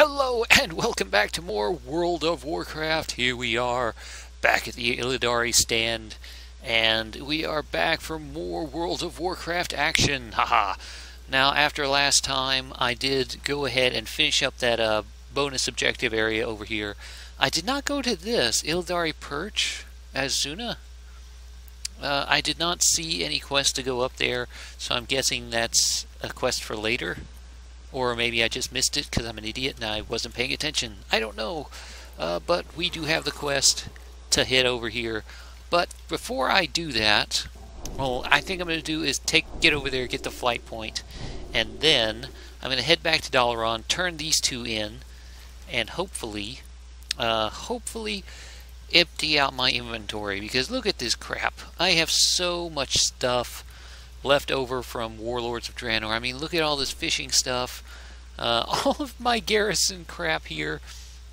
Hello and welcome back to more World of Warcraft. Here we are back at the Illidari stand, and we are back for more World of Warcraft action. Haha. Now, after last time, I did go ahead and finish up that bonus objective area over here. I did not go to this Illidari Perch, azsuna. I did not see any quest to go up there, so I'm guessing that's a quest for later. Or maybe I just missed it because I'm an idiot and I wasn't paying attention. I don't know. But we do have the quest to head over here. But before I do that, well, I think I'm going to do is get over there, get the flight point, and then I'm going to head back to Dalaran, turn these two in, and hopefully empty out my inventory. Because look at this crap. I have so much stuff left over from Warlords of Draenor. I mean, look at all this fishing stuff, all of my garrison crap here,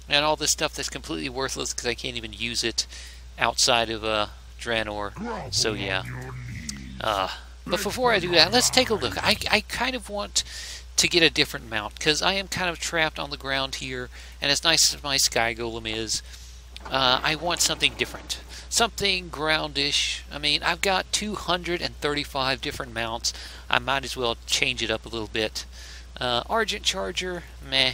and all this stuff that's completely worthless because I can't even use it outside of Draenor. So yeah. But before I do that, let's take a look. I kind of want to get a different mount because I am kind of trapped on the ground here, and as nice as my Sky Golem is, I want something different. Something groundish. I mean, I've got 235 different mounts. I might as well change it up a little bit. Argent Charger, meh.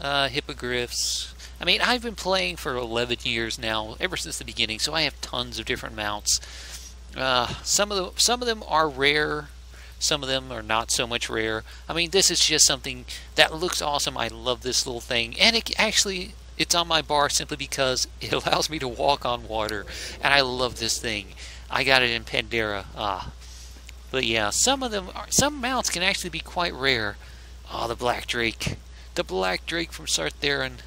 Hippogriffs. I mean, I've been playing for 11 years now, ever since the beginning, so I have tons of different mounts. Some of them are rare. Some of them are not so much rare. I mean, this is just something that looks awesome. I love this little thing, and it's on my bar simply because it allows me to walk on water, and I love this thing. I got it in Pandera. But yeah, some mounts can actually be quite rare. The Black Drake from Sartheron.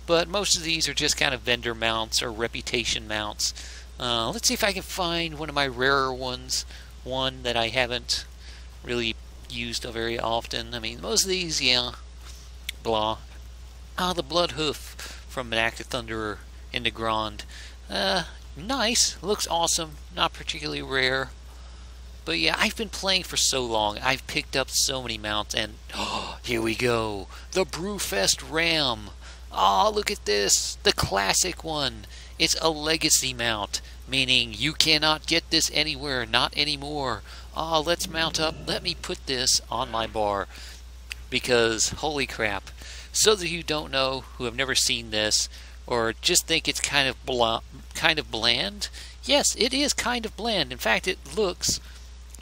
But most of these are just kind of vendor mounts or reputation mounts. Let's see if I can find one of my rarer ones, one that I haven't really used very often. I mean, most of these, yeah, blah. The Blood Hoof from Manacta Thunderer into Grand. Nice. Looks awesome. Not particularly rare. But yeah, I've been playing for so long. I've picked up so many mounts, and here we go. The Brewfest Ram. Look at this. The classic one. It's a legacy mount, meaning you cannot get this anywhere. Not anymore. Let's mount up. Let me put this on my bar. Because, holy crap. So that you don't know, who have never seen this, or just think it's kind of bland, yes, it is kind of bland. In fact, it looks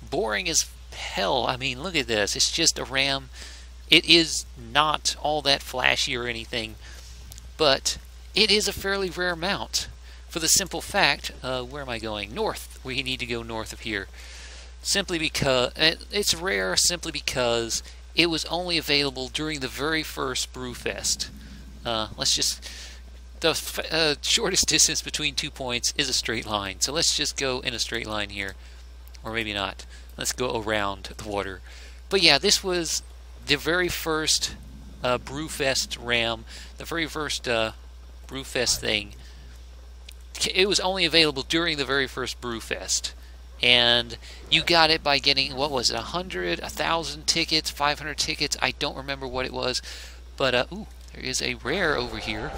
boring as hell. I mean, look at this. It's just a ram. It is not all that flashy or anything, but it is a fairly rare mount. For the simple fact, where am I going? North. We need to go north of here. Simply because it's rare, simply because it was only available during the very first Brewfest. The shortest distance between 2 points is a straight line. So let's just go in a straight line here. Or maybe not. Let's go around the water. But yeah, this was the very first Brewfest ram. The very first Brewfest thing. It was only available during the very first Brewfest. And you got it by getting, what was it, 100, 1,000 tickets, 500 tickets, I don't remember what it was, but, ooh, there is a rare over here.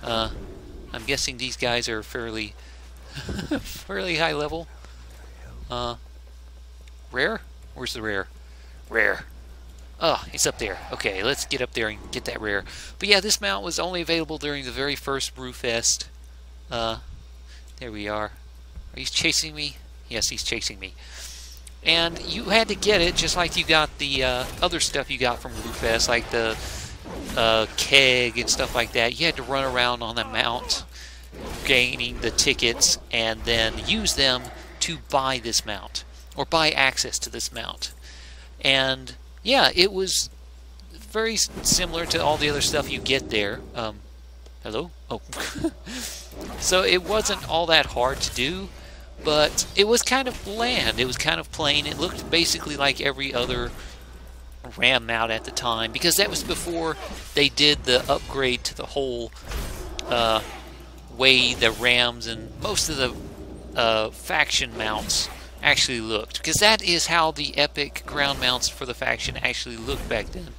I'm guessing these guys are fairly, fairly high level. Rare? Where's the rare? Rare. Oh, it's up there. Okay, let's get up there and get that rare. But yeah, this mount was only available during the very first Brewfest. There we are. Are you chasing me? Yes, he's chasing me. And you had to get it just like you got the other stuff you got from Brewfest, like the keg and stuff like that. You had to run around on the mount, gaining the tickets, and then use them to buy this mount, or buy access to this mount. And yeah, it was very similar to all the other stuff you get there. Hello? Oh. So it wasn't all that hard to do. But it was kind of bland. It was kind of plain. It looked basically like every other ram mount at the time, because that was before they did the upgrade to the whole way the rams and most of the faction mounts actually looked. Because that is how the epic ground mounts for the faction actually looked back then.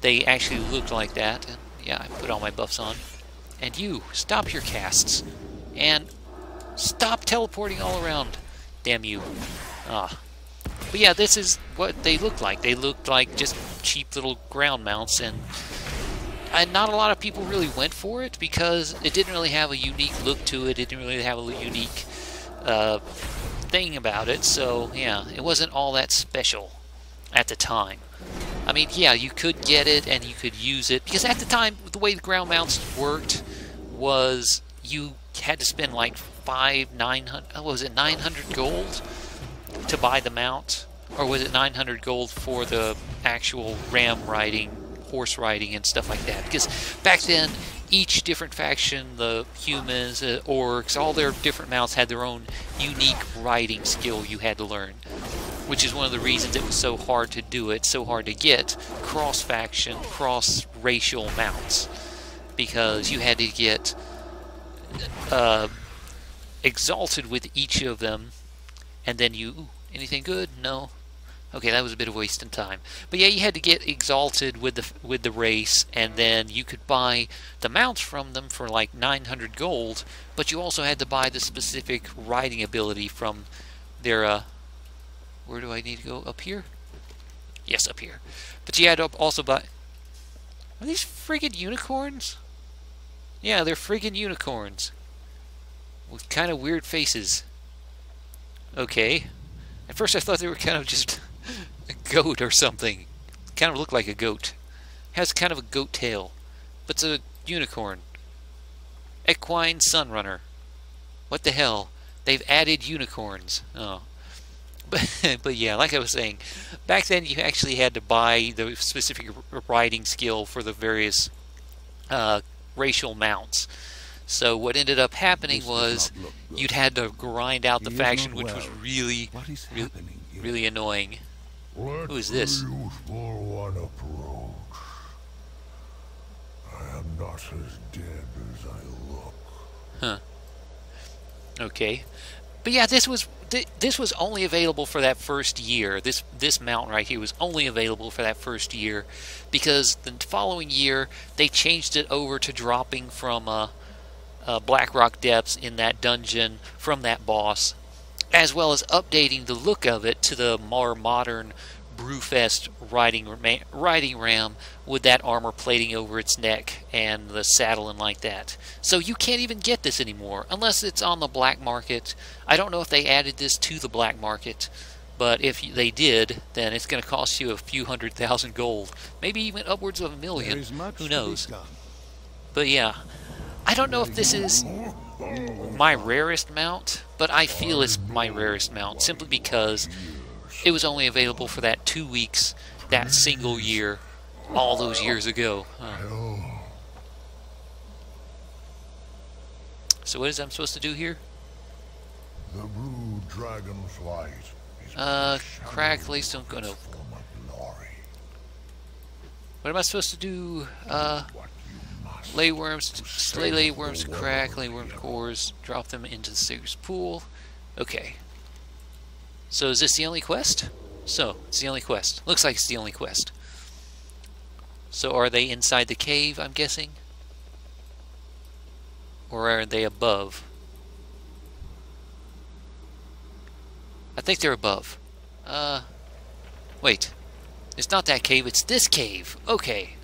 they actually looked like that. And yeah, I put all my buffs on. And you, stop your casts. And stop teleporting all around. Damn you. Ah. But yeah, this is what they looked like. They looked like just cheap little ground mounts, and not a lot of people really went for it because it didn't really have a unique look to it. It didn't really have a unique thing about it. So yeah, it wasn't all that special at the time. I mean, yeah, you could get it and you could use it because at the time, the way the ground mounts worked was you had to spend like 900 gold to buy the mount, or was it 900 gold for the actual ram riding, horse riding, and stuff like that? Because back then, each different faction, the humans, orcs, all their different mounts had their own unique riding skill you had to learn, which is one of the reasons it was so hard to do it, so hard to get cross-faction, cross-racial mounts, because you had to get exalted with each of them, and then you... Ooh, anything good? No. Okay, that was a bit of wasting time. But yeah, you had to get exalted with the race, and then you could buy the mounts from them for like 900 gold, but you also had to buy the specific riding ability from their... where do I need to go? Up here? Yes, up here. But you had to also buy... Are these friggin' unicorns? Yeah, they're friggin' unicorns. With kind of weird faces. Okay. At first I thought they were kind of just a goat or something. Kind of looked like a goat. Has kind of a goat tail. But it's a unicorn. Equine Sunrunner. What the hell? They've added unicorns. Oh. But yeah, like I was saying, back then you actually had to buy the specific riding skill for the various racial mounts. So what ended up happening was you'd had to grind out the faction, which was really annoying. Who is this? One approach. I am not as dead as I look. Huh. Okay. But yeah, this was only available for that first year. This mount right here was only available for that first year, because the following year they changed it over to dropping from Blackrock Depths in that dungeon from that boss, as well as updating the look of it to the more modern Brewfest riding ram with that armor plating over its neck and the saddle and like that. So you can't even get this anymore unless it's on the black market. I don't know if they added this to the black market, but if they did, then it's going to cost you a few 100,000 gold, maybe even upwards of 1 million. Who knows? But yeah, I don't know if this is my rarest mount, but I feel it's my rarest mount simply because it was only available for that 2 weeks, that single year, all those years ago. So what is I'm supposed to do here? The blue dragonflight crack, at least I'm gonna... What am I supposed to do? Lay worms, slay lay worms to crack, lay worm cores, drop them into the Sager's pool. Okay. So is this the only quest? So, it's the only quest. Looks like it's the only quest. So are they inside the cave, I'm guessing? Or are they above? I think they're above. Wait. It's not that cave, it's this cave. Okay.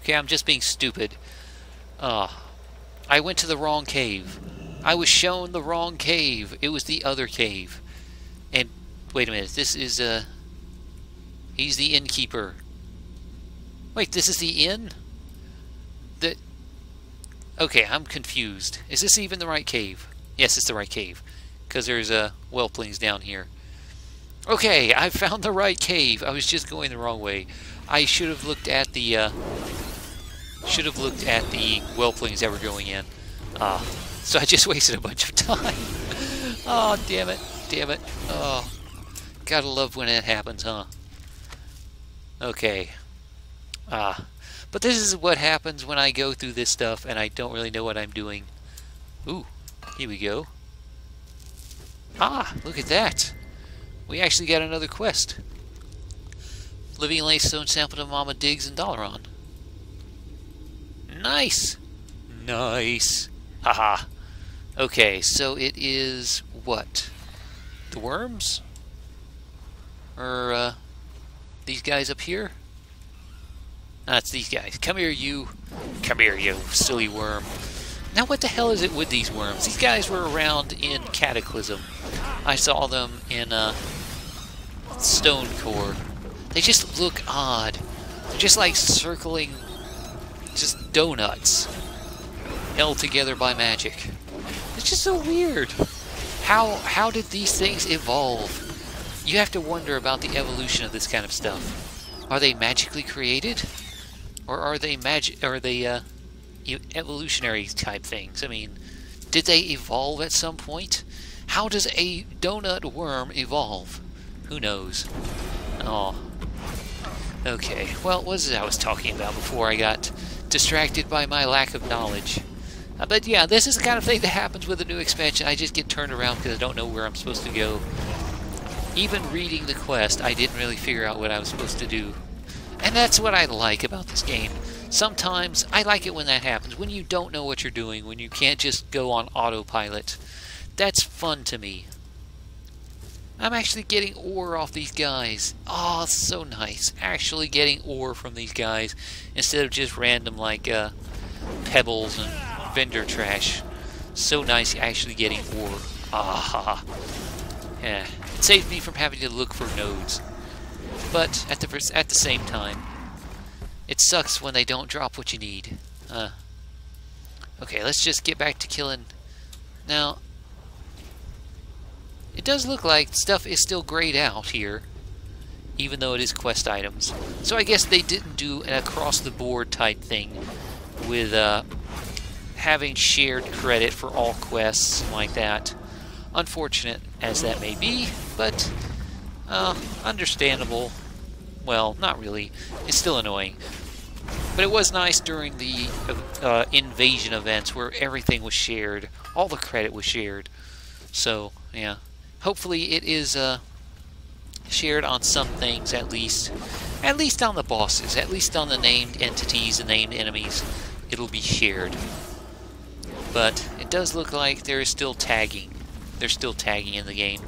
Okay, I'm just being stupid. I went to the wrong cave. I was shown the wrong cave. It was the other cave. And, wait a minute, this is, he's the innkeeper. Wait, this is the inn? Okay, I'm confused. Is this even the right cave? Yes, it's the right cave. Because there's, whelplings down here. Okay, I found the right cave. I was just going the wrong way. I should have looked at the, whelplings that were going in. So I just wasted a bunch of time. Oh, damn it. Damn it. Oh, gotta love when that happens, huh? Okay. But this is what happens when I go through this stuff and I don't really know what I'm doing. Ooh, here we go. Look at that. We actually got another quest. Living Laystone sample to Mama Diggs and Dalaran. Nice! Nice! Haha. Okay, so it is what? The worms? Or, these guys up here? That's these guys. Come here, you. Come here, you silly worm. Now, what the hell is it with these worms? These guys were around in Cataclysm. I saw them in, Stone Core. They just look odd. They're just like circling, just donuts held together by magic. It's just so weird. How did these things evolve? You have to wonder about the evolution of this kind of stuff. Are they magically created, or are they evolutionary type things? I mean, did they evolve at some point? How does a donut worm evolve? Who knows? Oh. Okay, well, what was it I was talking about before I got distracted by my lack of knowledge? But yeah, this is the kind of thing that happens with a new expansion. I just get turned around because I don't know where I'm supposed to go. Even reading the quest, I didn't really figure out what I was supposed to do. And that's what I like about this game. Sometimes I like it when that happens, when you don't know what you're doing, when you can't just go on autopilot. That's fun to me. I'm actually getting ore off these guys. Oh, it's so nice. Actually getting ore from these guys instead of just random, like, pebbles and vendor trash. So nice actually getting ore. Ah, yeah. It saves me from having to look for nodes. But at the same time, it sucks when they don't drop what you need. Okay, let's just get back to killing. Now, it does look like stuff is still grayed out here, even though it is quest items. So I guess they didn't do an across-the-board type thing with having shared credit for all quests like that. Unfortunate as that may be, but understandable. Well, not really. It's still annoying. But it was nice during the invasion events where everything was shared. All the credit was shared. So, yeah. Hopefully it is shared on some things at least. At least on the bosses. At least on the named entities and named enemies. It'll be shared. But it does look like there is still tagging. There's still tagging in the game.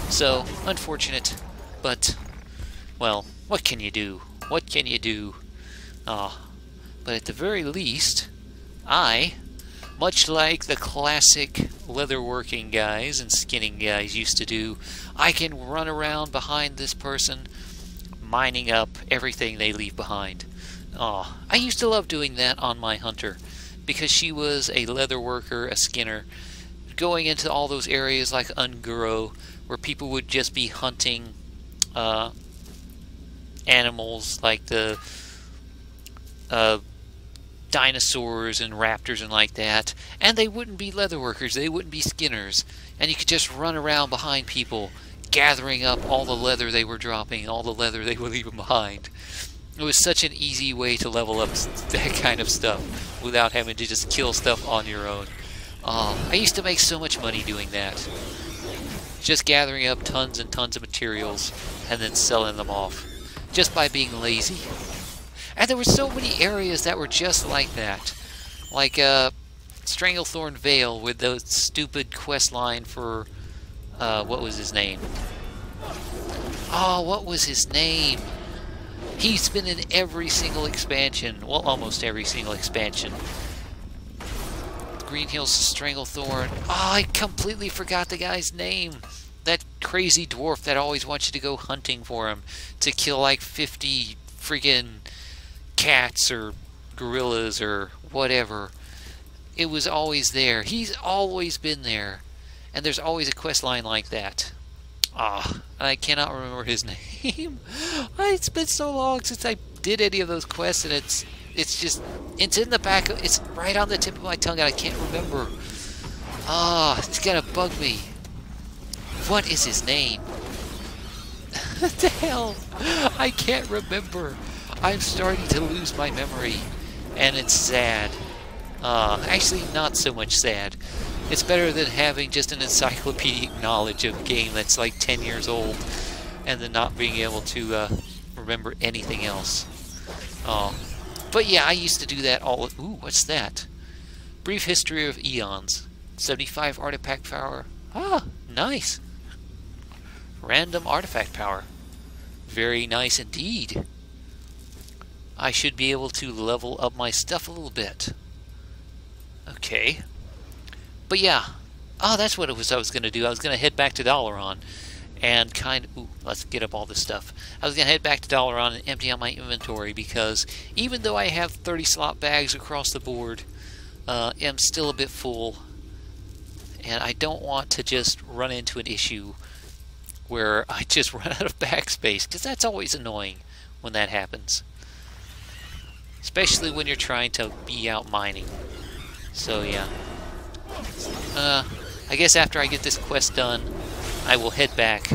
So, unfortunate. But, well, what can you do? What can you do? But at the very least, much like the classic leatherworking guys and skinning guys used to do, I can run around behind this person, mining up everything they leave behind. I used to love doing that on my hunter, because she was a leatherworker, a skinner, going into all those areas like Unguro, where people would just be hunting animals like the dinosaurs and raptors and like that, and they wouldn't be leatherworkers, they wouldn't be skinners, and you could just run around behind people gathering up all the leather they were dropping, all the leather they were leaving behind. It was such an easy way to level up that kind of stuff without having to just kill stuff on your own. I used to make so much money doing that, just gathering up tons and tons of materials and then selling them off just by being lazy. And there were so many areas that were just like that. Like Stranglethorn Vale with the stupid quest line for what was his name? Oh, what was his name? He's been in every single expansion. Well, almost every single expansion. Green Hills Stranglethorn. Oh, I completely forgot the guy's name. That crazy dwarf that always wants you to go hunting for him to kill like 50 friggin' cats or gorillas or whatever. It was always there. He's always been there. And there's always a quest line like that. I cannot remember his name. It's been so long since I did any of those quests, and it's in the back, it's right on the tip of my tongue, and I can't remember. It's gonna bug me. What is his name? What the hell? I can't remember. I'm starting to lose my memory, and it's sad. Actually, not so much sad. It's better than having just an encyclopedic knowledge of a game that's like 10 years old, and then not being able to remember anything else. Oh, but yeah, I used to do that all. Ooh, what's that? Brief history of eons. 75 artifact power. Ah, nice. Random artifact power. Very nice indeed. I should be able to level up my stuff a little bit. Okay. But yeah. Oh, that's what it was I was going to do. I was going to head back to Dalaran and ooh, let's get up all this stuff. I was going to head back to Dalaran and empty out my inventory because even though I have 30 slot bags across the board, I'm still a bit full. And I don't want to just run into an issue where I just run out of bag space, because that's always annoying when that happens. Especially when you're trying to be out mining. So yeah. I guess after I get this quest done, I will head back,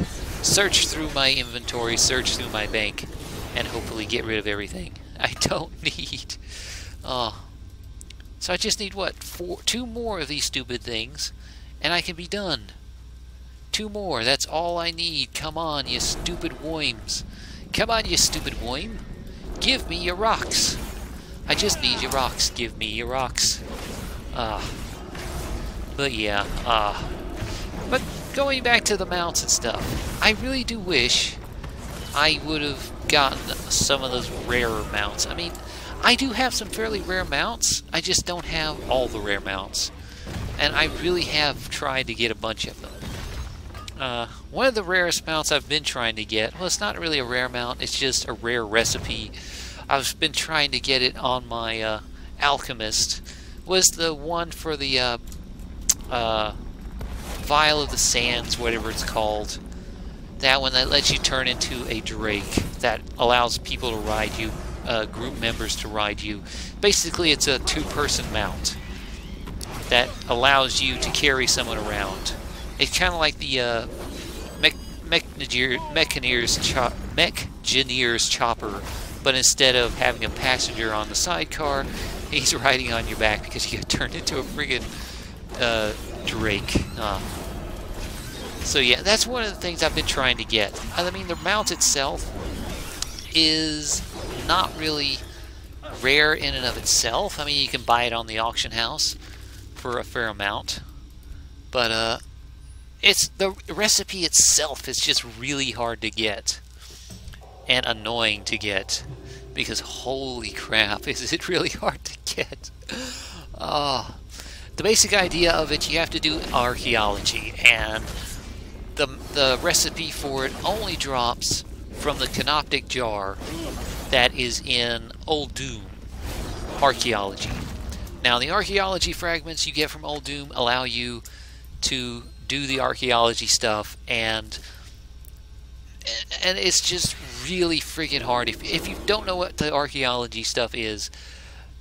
search through my inventory, search through my bank, and hopefully get rid of everything I don't need. So I just need, what, 2 more of these stupid things, and I can be done. 2 more, that's all I need. Come on, you stupid worms. Come on, you stupid worm. Give me your rocks. I just need your rocks. Give me your rocks. But yeah, but going back to the mounts and stuff, I really do wish I would have gotten some of those rarer mounts. I mean, I do have some fairly rare mounts, I just don't have all the rare mounts. And I really have tried to get a bunch of them. One of the rarest mounts I've been trying to get, well, it's not really a rare mount, it's just a rare recipe. I've been trying to get it on my alchemist, was the one for the Vial of the Sands, whatever it's called. That one that lets you turn into a drake, that allows people to ride you, group members to ride you. Basically, it's a 2-person mount that allows you to carry someone around. It's kind of like the Mechgineer's chopper, but instead of having a passenger on the sidecar, he's riding on your back because you get turned into a friggin' drake. So yeah, that's one of the things I've been trying to get. I mean, the mount itself is not really rare in and of itself. I mean, you can buy it on the auction house for a fair amount, but it's the recipe itself is just really hard to get and annoying to get, because holy crap, is it really hard to get. The basic idea of it, you have to do archaeology, and the recipe for it only drops from the canoptic jar that is in Old Doom archaeology. Now, the archaeology fragments you get from Old Doom allow you to do the archaeology stuff, and it's just really friggin' hard. If you don't know what the archaeology stuff is,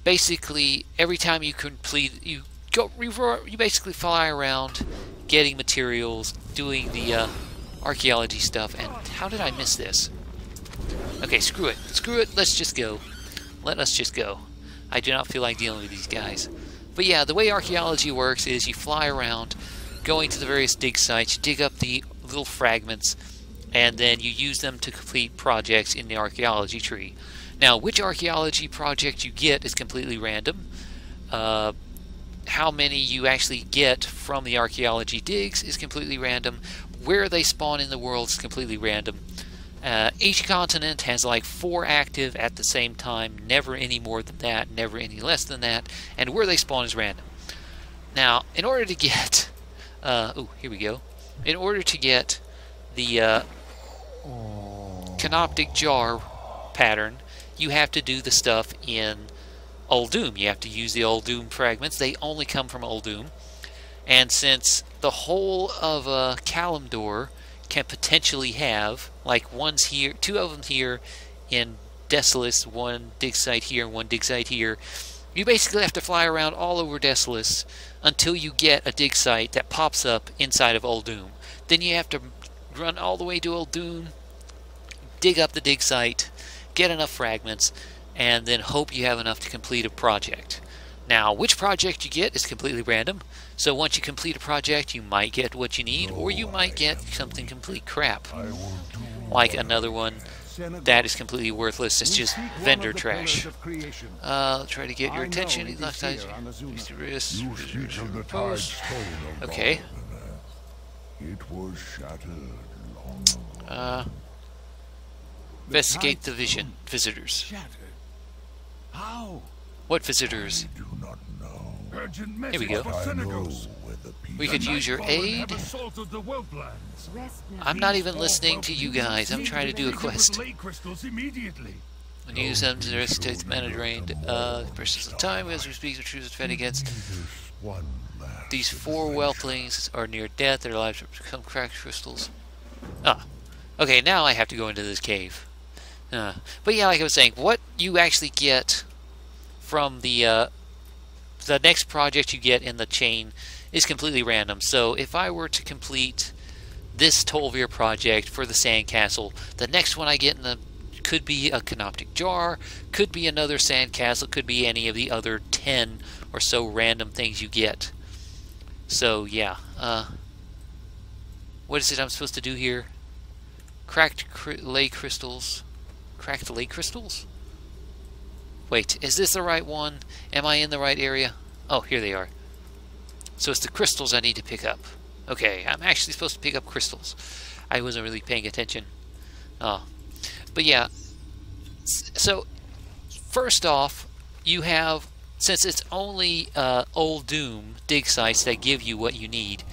basically every time you complete, you basically fly around getting materials, doing the archaeology stuff. And how did I miss this? Okay, screw it, let's just go. Let us just go. I do not feel like dealing with these guys. But yeah, the way archaeology works is you fly around, going to the various dig sites, you dig up the little fragments, and then you use them to complete projects in the archaeology tree. Now, which archaeology project you get is completely random. How many you actually get from the archaeology digs is completely random. Where they spawn in the world is completely random. Each continent has like 4 active at the same time, never any more than that, never any less than that, and where they spawn is random. Now, in order to get, here we go. In order to get the canoptic jar pattern, you have to do the stuff in Old Doom. You have to use the Old Doom fragments. They only come from Old Doom. And since the whole of Kalimdor can potentially have, like, one's here, 2 of them here in Desolace, 1 dig site here, 1 dig site here, you basically have to fly around all over Desolace until you get a dig site that pops up inside of Old Doom. Then you have to run all the way to Old Doom, dig up the dig site, get enough fragments, and then hope you have enough to complete a project. Now, which project you get is completely random, so once you complete a project, you might get what you need, or you might get something complete crap. Like another one that is completely worthless. It's just vendor trash. Try to get your attention. You speak of the tide stone of Okay. It was shattered long ago. Investigate the vision. Visitors. Shattered. How? What visitors? I do not know. Urgent Here we message go. for I know Senegos. where the people We could use your aid. Have assaulted the Whelplands. I'm not even listening to you guys. I'm trying to do a quest. Lake crystals immediately. When you use them to take the mana drained, precious of time as we speak, the truth is fed against. This one last These 4 whelplings are near death. Their lives have become cracked crystals. Ah. Okay, now I have to go into this cave. But yeah, like I was saying, what you actually get from the next project you get in the chain is completely random. So if I were to complete this Tolvir project for the sandcastle, the next one I get in the could be a canoptic jar, could be another sandcastle, could be any of the other 10 or so random things you get. So yeah, what is it I'm supposed to do here? Cracked ley crystals. Cracked ley crystals? Wait, is this the right one? Am I in the right area? Oh, here they are. So it's the crystals I need to pick up. Okay, I'm actually supposed to pick up crystals. I wasn't really paying attention. But yeah, so first off, you have, since it's only Old Doom dig sites that give you what you need,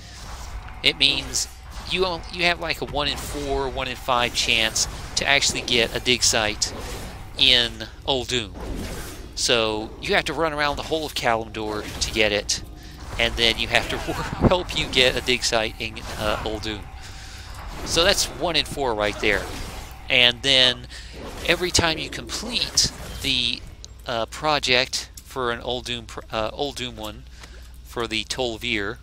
it means you have like a 1 in 4, 1 in 5 chance to actually get a dig site in Old Doom. So you have to run around the whole of Kalimdor to get it, and then you have to help you get a dig site in Old Doom. So that's 1 in 4 right there. And then every time you complete the project for an Old Doom one for the Tolvir,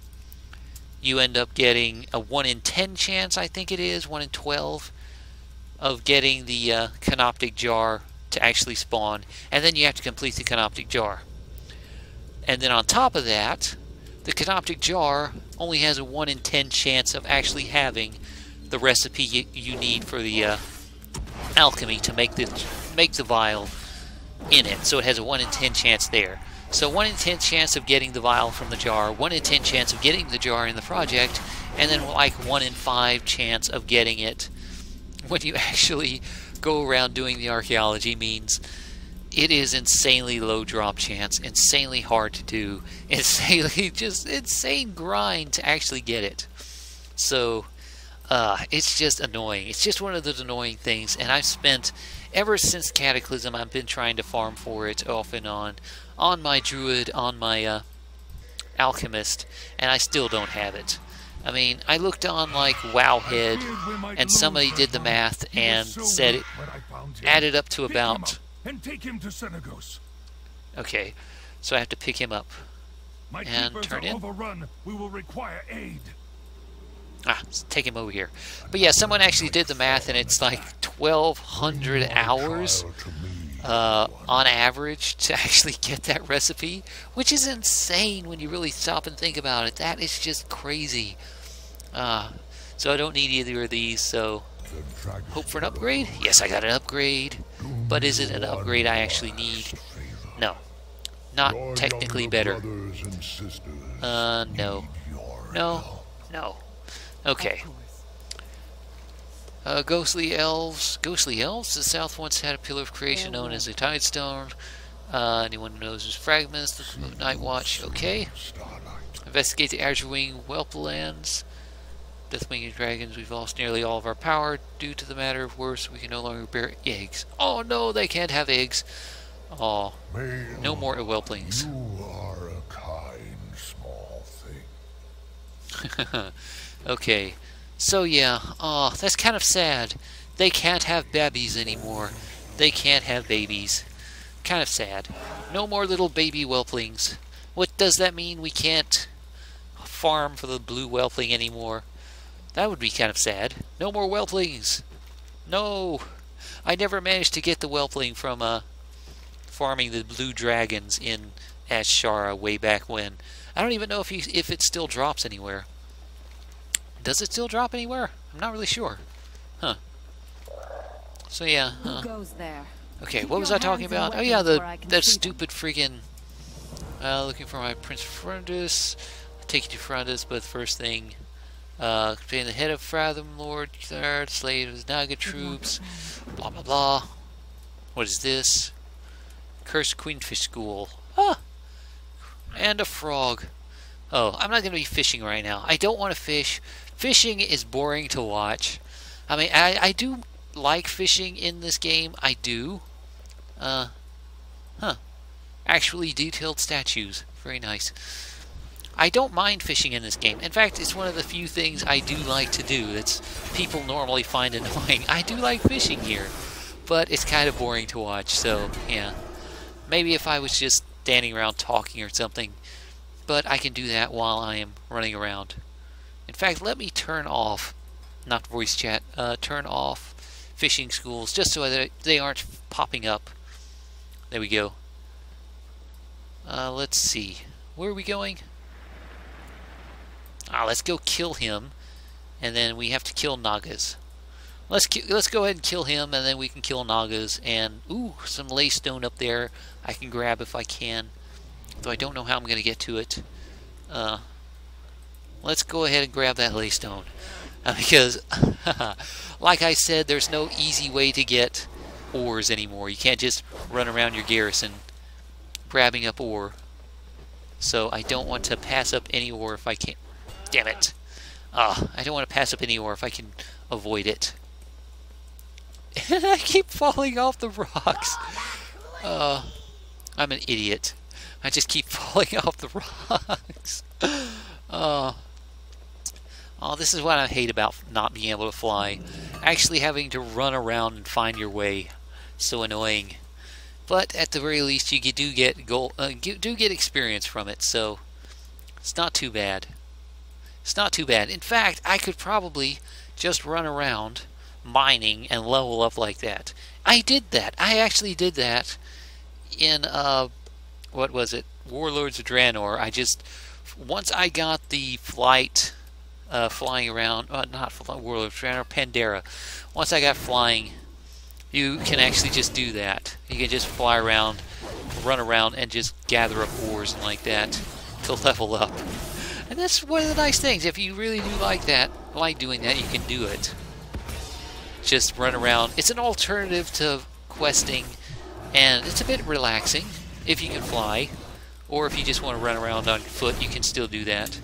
you end up getting a 1 in 10 chance, I think it is, 1 in 12, of getting the canoptic jar to actually spawn, and then you have to complete the canoptic jar. And then on top of that, the canoptic jar only has a 1 in 10 chance of actually having the recipe you need for the alchemy to make the vial in it. So it has a 1 in 10 chance there. So 1 in 10 chance of getting the vial from the jar, 1 in 10 chance of getting the jar in the project, and then like 1 in 5 chance of getting it when you actually go around doing the archaeology. Means it is insanely low drop chance, insanely hard to do, insanely just insane grind to actually get it. So it's just annoying. It's just one of those annoying things, and I've spent, ever since Cataclysm, I've been trying to farm for it off and on my druid, on my alchemist, and I still don't have it. I mean, I looked on like Wowhead, and somebody did the math and said it added up to about... And take him to Senegos. Okay, so I have to pick him up and turn in. Overrun. We will require aid. Let's take him over here. But yeah, someone actually did the math, and it's like 1,200 hours on average to actually get that recipe, which is insane when you really stop and think about it. That is just crazy. So I don't need either of these, so hope for an upgrade? Yes, I got an upgrade, but is it an upgrade I actually need? No. Not technically better. No. No. Okay. Ghostly Elves. Ghostly Elves? The south once had a pillar of creation known as the Tidestone. Anyone who knows his fragments, the Night Watch. Okay. Investigate the Azurewing Whelplands. Deathwing dragons, we've lost nearly all of our power. Due to the matter of worse, we can no longer bear eggs. Oh no, they can't have eggs. Oh, no more whelplings. You are a kind small thing. Okay, so yeah, that's kind of sad. They can't have babies anymore. They can't have babies. Kind of sad. No more little baby whelplings. What does that mean? We can't farm for the blue whelpling anymore. That would be kind of sad. No more whelplings. No. I never managed to get the whelpling from farming the blue dragons in Azshara way back when. I don't even know if it still drops anywhere. Does it still drop anywhere? I'm not really sure. Huh. So yeah. Who goes there? Okay, what was I talking about? Oh yeah, that stupid freaking. Looking for my Prince Frondus. Take you to Frondus, but first thing. Being the head of Fathom Lord, third slave of Naga troops. Blah blah blah. What is this? Cursed Queenfish School. Ah! And a frog. Oh, I'm not going to be fishing right now. I don't want to fish. Fishing is boring to watch. I mean, I do like fishing in this game. I do. Actually detailed statues. Very nice. I don't mind fishing in this game. In fact, it's one of the few things I do like to do that people normally find annoying. I do like fishing here, but it's kind of boring to watch, so yeah. Maybe if I was just standing around talking or something, but I can do that while I am running around. In fact, let me turn off, not voice chat, turn off fishing schools just so that they aren't popping up. There we go. Let's see. Where are we going? Let's go kill him, and then we have to kill Nagas. Let's go ahead and kill him, and then we can kill Nagas. And ooh, some laystone up there I can grab if I can, though I don't know how I'm going to get to it. Let's go ahead and grab that laystone, because like I said, there's no easy way to get ores anymore. You can't just run around your garrison grabbing up ore. So I don't want to pass up any ore if I can. Damn it. I don't want to pass up any ore if I can avoid it. And I keep falling off the rocks. I'm an idiot. I just keep falling off the rocks. This is what I hate about not being able to fly. Actually having to run around and find your way. So annoying. But at the very least, you do get experience from it, so it's not too bad. It's not too bad. In fact, I could probably just run around mining and level up like that. I did that. I actually did that in what was it? Warlords of Draenor. Once I got the flight flying around, not Warlords of Draenor, Pandera. Once I got flying, you can actually just do that. You can just fly around, run around, and just gather up ores and like that to level up. And that's one of the nice things. If you really do like that, like doing that, you can do it. Just run around. It's an alternative to questing, and it's a bit relaxing if you can fly. Or if you just want to run around on foot, you can still do that.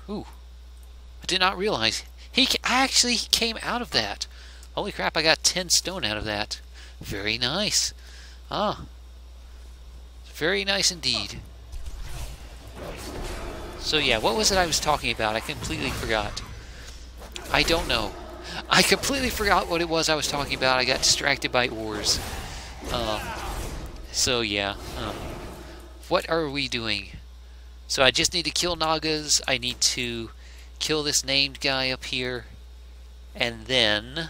Ooh. I did not realize. He actually came out of that. Holy crap, I got 10 stone out of that. Very nice. Very nice indeed. So yeah, what was it I was talking about? I completely forgot. I don't know. I completely forgot what it was I was talking about. I got distracted by ores. So yeah. What are we doing? So I just need to kill Nagas. I need to kill this named guy up here. And then...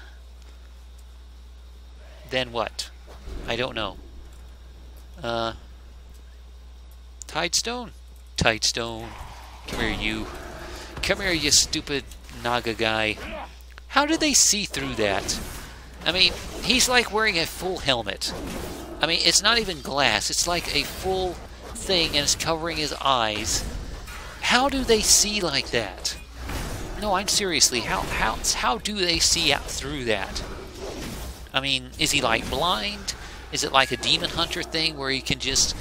Then what? I don't know. Tidestone? Tidestone. Come here, you. Come here, you stupid Naga guy. How did they see through that? I mean, he's like wearing a full helmet. I mean, it's not even glass. It's like a full thing, and it's covering his eyes. How do they see like that? No, I'm seriously. How do they see out through that? I mean, is he like blind? Is it like a demon hunter thing where he can just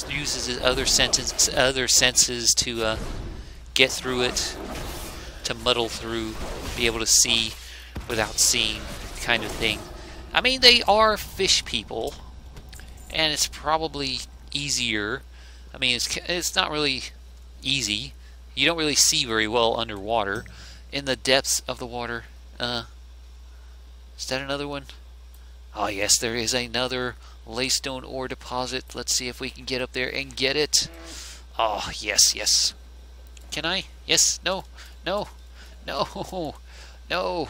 use his other senses to get through it, to muddle through, be able to see without seeing, kind of thing? I mean, they are fish people, and it's probably easier. I mean, it's not really easy. You don't really see very well underwater, in the depths of the water. Is that another one? Oh yes, there is another laystone ore deposit. Let's see if we can get up there and get it. Oh, yes, yes. Can I? Yes, no, no, no, no.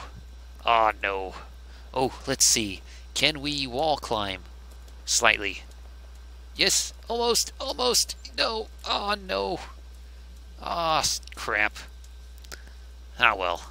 Oh, no. Oh, let's see. Can we wall climb? Slightly. Yes, almost, almost. No, oh, no. Ah, crap. Ah, well.